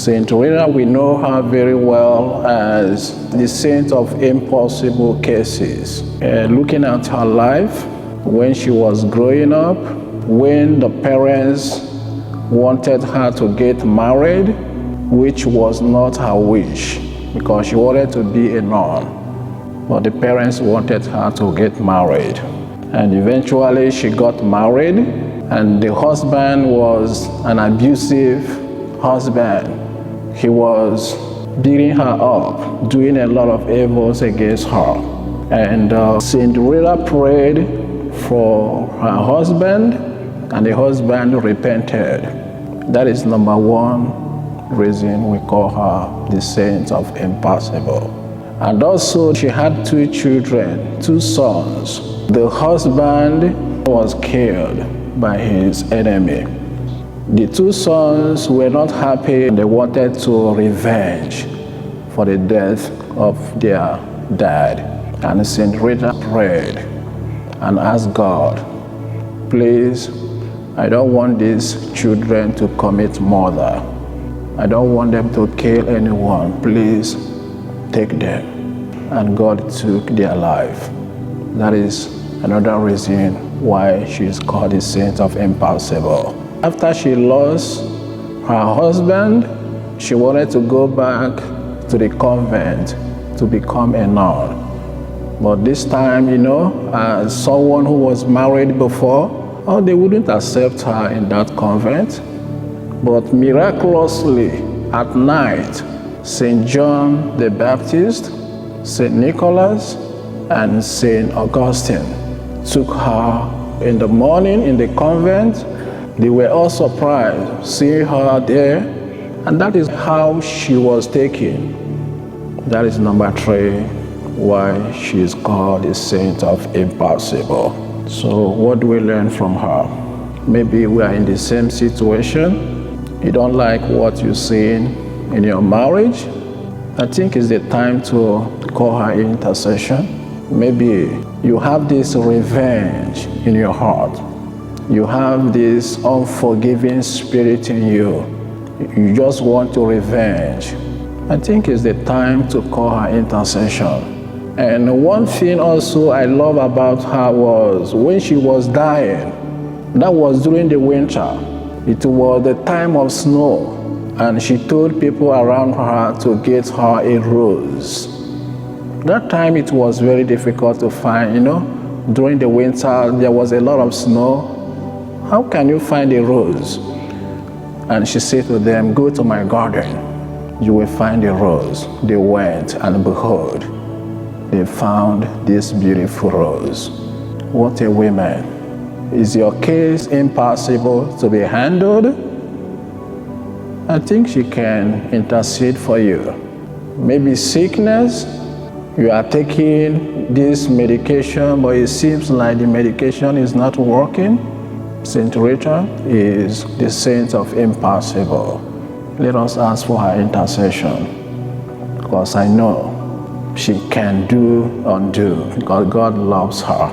Saint Rita, we know her very well as the saint of impossible cases. Looking at her life, when she was growing up, when the parents wanted her to get married, which was not her wish, because she wanted to be a nun. But the parents wanted her to get married. And eventually she got married, and the husband was an abusive husband. He was beating her up, doing a lot of evils against her. And Saint Rita prayed for her husband, and the husband repented. That is number one reason we call her the saint of impossible. And also she had 2 children, 2 sons. The husband was killed by his enemy. The 2 sons were not happy, and they wanted to revenge for the death of their dad. And Saint Rita prayed and asked God, please, I don't want these children to commit murder. I don't want them to kill anyone. Please take them. And God took their life. That is another reason why she is called the saint of impossible. After she lost her husband, she wanted to go back to the convent to become a nun. But this time, as someone who was married before, they wouldn't accept her in that convent. But miraculously, at night, St. John the Baptist, St. Nicholas, and St. Augustine took her in the morning in the convent. They were all surprised seeing her there, and that is how she was taken. That is number 3, why she is called the saint of impossible. So what do we learn from her? Maybe we are in the same situation. You don't like what you're seeing in your marriage. I think it's the time to call her intercession. Maybe you have this revenge in your heart. You have this unforgiving spirit in you. You just want to revenge. I think it's the time to call her intercession. And one thing also I love about her was when she was dying, that was during the winter. It was the time of snow, and she told people around her to get her a rose. That time it was very difficult to find, during the winter there was a lot of snow. How can you find a rose? And she said to them, go to my garden, you will find a rose. They went, and behold, they found this beautiful rose. What a woman. Is your case impossible to be handled? I think she can intercede for you. Maybe sickness, you are taking this medication, but it seems like the medication is not working. Saint Rita is the saint of impossible. Let us ask for her intercession, because I know she can undo, because God loves her.